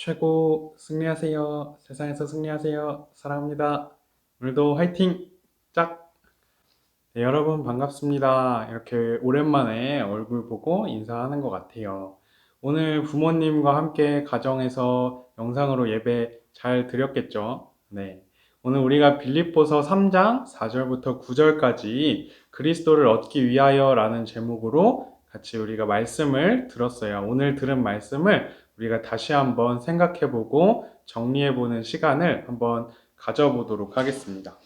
최고 승리하세요. 세상에서 승리하세요. 사랑합니다. 오늘도 화이팅! 짝! 네, 여러분 반갑습니다. 이렇게 오랜만에 얼굴 보고 인사하는 것 같아요. 오늘 부모님과 함께 가정에서 영상으로 예배 잘 드렸겠죠? 네. 오늘 우리가 빌립보서 3장 4절부터 9절까지 그리스도를 얻기 위하여 라는 제목으로 같이 우리가 말씀을 들었어요. 오늘 들은 말씀을 우리가 다시 한번 생각해보고 정리해보는 시간을 한번 가져보도록 하겠습니다.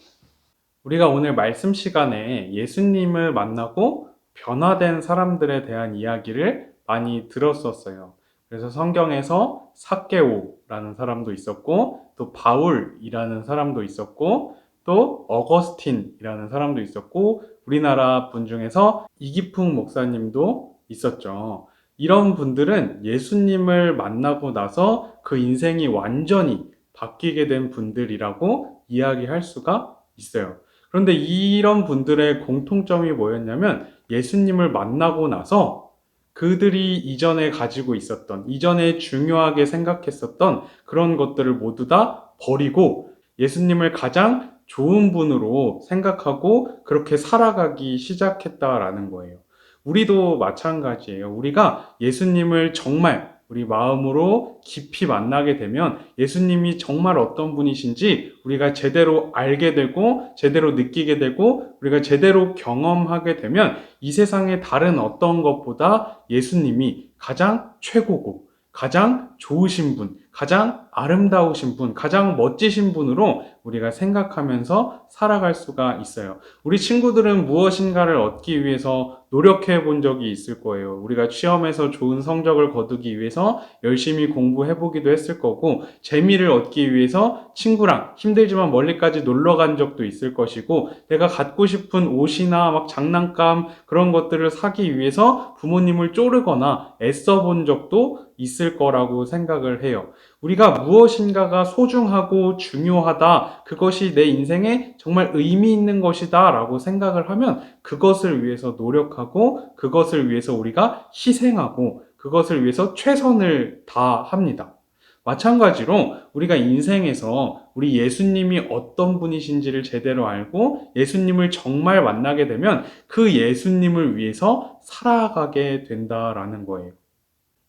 우리가 오늘 말씀 시간에 예수님을 만나고 변화된 사람들에 대한 이야기를 많이 들었었어요. 그래서 성경에서 삭개오라는 사람도 있었고, 또 바울이라는 사람도 있었고, 또 어거스틴이라는 사람도 있었고, 우리나라 분 중에서 이기풍 목사님도 있었죠. 이런 분들은 예수님을 만나고 나서 그 인생이 완전히 바뀌게 된 분들이라고 이야기할 수가 있어요. 그런데 이런 분들의 공통점이 뭐였냐면 예수님을 만나고 나서 그들이 이전에 가지고 있었던, 이전에 중요하게 생각했었던 그런 것들을 모두 다 버리고 예수님을 가장 좋은 분으로 생각하고 그렇게 살아가기 시작했다라는 거예요. 우리도 마찬가지예요. 우리가 예수님을 정말 우리 마음으로 깊이 만나게 되면 예수님이 정말 어떤 분이신지 우리가 제대로 알게 되고 제대로 느끼게 되고 우리가 제대로 경험하게 되면 이 세상의 다른 어떤 것보다 예수님이 가장 최고고 가장 좋으신 분, 가장 아름다우신 분, 가장 멋지신 분으로 우리가 생각하면서 살아갈 수가 있어요. 우리 친구들은 무엇인가를 얻기 위해서 노력해 본 적이 있을 거예요. 우리가 시험에서 좋은 성적을 거두기 위해서 열심히 공부해 보기도 했을 거고, 재미를 얻기 위해서 친구랑 힘들지만 멀리까지 놀러 간 적도 있을 것이고, 내가 갖고 싶은 옷이나 막 장난감 그런 것들을 사기 위해서 부모님을 쪼르거나 애써 본 적도 있을 거라고 생각을 해요. 우리가 무엇인가가 소중하고 중요하다, 그것이 내 인생에 정말 의미 있는 것이다 라고 생각을 하면 그것을 위해서 노력하고 그것을 위해서 우리가 희생하고 그것을 위해서 최선을 다합니다. 마찬가지로 우리가 인생에서 우리 예수님이 어떤 분이신지를 제대로 알고 예수님을 정말 만나게 되면 그 예수님을 위해서 살아가게 된다라는 거예요.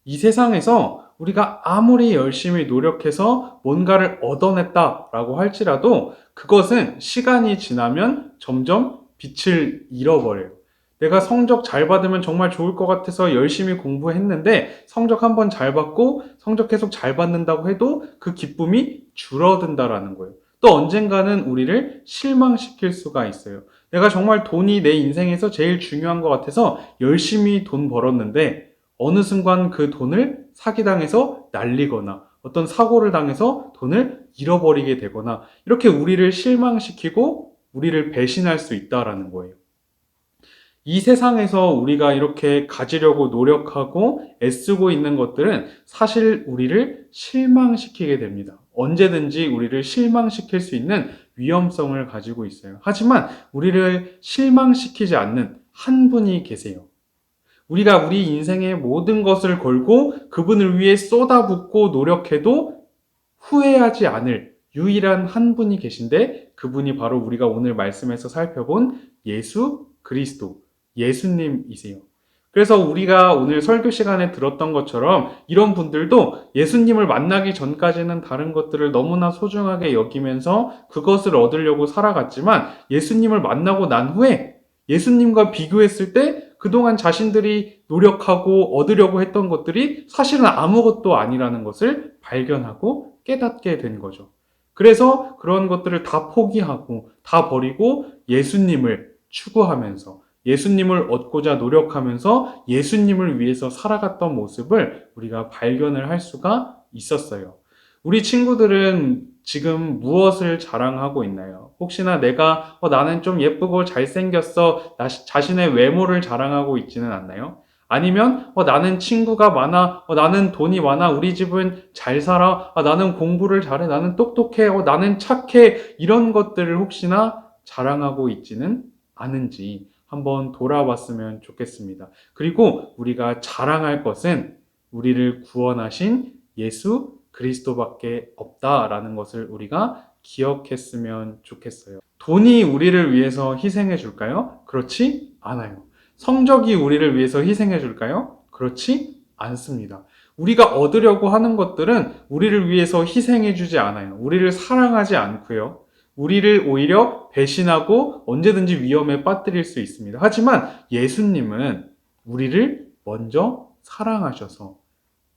이 세상에서 우리가 아무리 열심히 노력해서 뭔가를 얻어냈다라고 할지라도 그것은 시간이 지나면 점점 빛을 잃어버려요. 내가 성적 잘 받으면 정말 좋을 것 같아서 열심히 공부했는데 성적 한번 잘 받고 성적 계속 잘 받는다고 해도 그 기쁨이 줄어든다라는 거예요. 또 언젠가는 우리를 실망시킬 수가 있어요. 내가 정말 돈이 내 인생에서 제일 중요한 것 같아서 열심히 돈 벌었는데 어느 순간 그 돈을 사기당해서 날리거나 어떤 사고를 당해서 돈을 잃어버리게 되거나 이렇게 우리를 실망시키고 우리를 배신할 수 있다라는 거예요. 이 세상에서 우리가 이렇게 가지려고 노력하고 애쓰고 있는 것들은 사실 우리를 실망시키게 됩니다. 언제든지 우리를 실망시킬 수 있는 위험성을 가지고 있어요. 하지만 우리를 실망시키지 않는 한 분이 계세요. 우리가 우리 인생의 모든 것을 걸고 그분을 위해 쏟아붓고 노력해도 후회하지 않을 유일한 한 분이 계신데 그분이 바로 우리가 오늘 말씀에서 살펴본 예수 그리스도, 예수님이세요. 그래서 우리가 오늘 설교 시간에 들었던 것처럼 이런 분들도 예수님을 만나기 전까지는 다른 것들을 너무나 소중하게 여기면서 그것을 얻으려고 살아갔지만 예수님을 만나고 난 후에 예수님과 비교했을 때 그동안 자신들이 노력하고 얻으려고 했던 것들이 사실은 아무것도 아니라는 것을 발견하고 깨닫게 된 거죠. 그래서 그런 것들을 다 포기하고 다 버리고 예수님을 추구하면서 예수님을 얻고자 노력하면서 예수님을 위해서 살아갔던 모습을 우리가 발견을 할 수가 있었어요. 우리 친구들은 지금 무엇을 자랑하고 있나요? 혹시나 내가 나는 좀 예쁘고 잘생겼어, 자신의 외모를 자랑하고 있지는 않나요? 아니면 나는 친구가 많아, 나는 돈이 많아, 우리 집은 잘 살아, 나는 공부를 잘해, 나는 똑똑해, 나는 착해, 이런 것들을 혹시나 자랑하고 있지는 않은지 한번 돌아봤으면 좋겠습니다. 그리고 우리가 자랑할 것은 우리를 구원하신 예수 그리스도밖에 없다라는 것을 우리가 기억했으면 좋겠어요. 돈이 우리를 위해서 희생해 줄까요? 그렇지 않아요. 성적이 우리를 위해서 희생해 줄까요? 그렇지 않습니다. 우리가 얻으려고 하는 것들은 우리를 위해서 희생해 주지 않아요. 우리를 사랑하지 않고요. 우리를 오히려 배신하고 언제든지 위험에 빠뜨릴 수 있습니다. 하지만 예수님은 우리를 먼저 사랑하셔서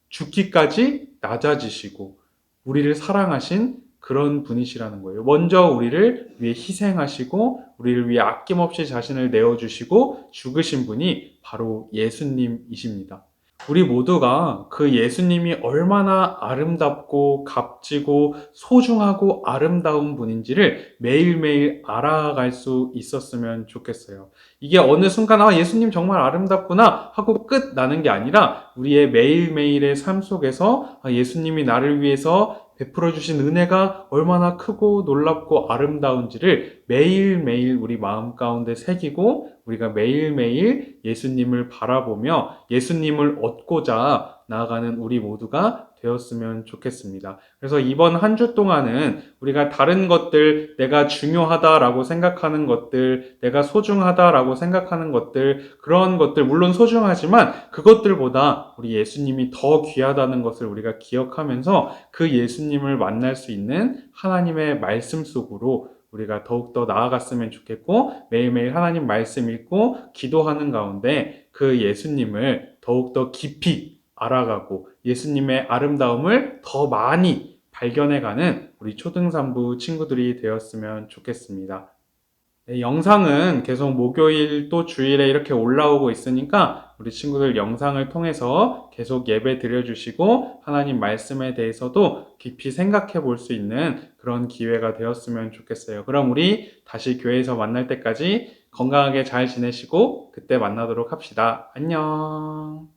죽기까지 낮아지시고 우리를 사랑하신 그런 분이시라는 거예요. 먼저 우리를 위해 희생하시고 우리를 위해 아낌없이 자신을 내어주시고 죽으신 분이 바로 예수님이십니다. 우리 모두가 그 예수님이 얼마나 아름답고 값지고 소중하고 아름다운 분인지를 매일매일 알아갈 수 있었으면 좋겠어요. 이게 어느 순간 예수님 정말 아름답구나 하고 끝 나는 게 아니라 우리의 매일매일의 삶 속에서 예수님이 나를 위해서 베풀어 주신 은혜가 얼마나 크고 놀랍고 아름다운지를 매일매일 우리 마음 가운데 새기고 우리가 매일매일 예수님을 바라보며 예수님을 얻고자 나아가는 우리 모두가 되었으면 좋겠습니다. 그래서 이번 한 주 동안은 우리가 다른 것들, 내가 중요하다라고 생각하는 것들, 내가 소중하다라고 생각하는 것들, 그런 것들 물론 소중하지만 그것들보다 우리 예수님이 더 귀하다는 것을 우리가 기억하면서 그 예수님을 만날 수 있는 하나님의 말씀 속으로 우리가 더욱더 나아갔으면 좋겠고 매일매일 하나님 말씀 읽고 기도하는 가운데 그 예수님을 더욱더 깊이 알아가고 예수님의 아름다움을 더 많이 발견해가는 우리 초등산부 친구들이 되었으면 좋겠습니다. 네, 영상은 계속 목요일 또 주일에 이렇게 올라오고 있으니까 우리 친구들 영상을 통해서 계속 예배 드려주시고 하나님 말씀에 대해서도 깊이 생각해 볼 수 있는 그런 기회가 되었으면 좋겠어요. 그럼 우리 다시 교회에서 만날 때까지 건강하게 잘 지내시고 그때 만나도록 합시다. 안녕.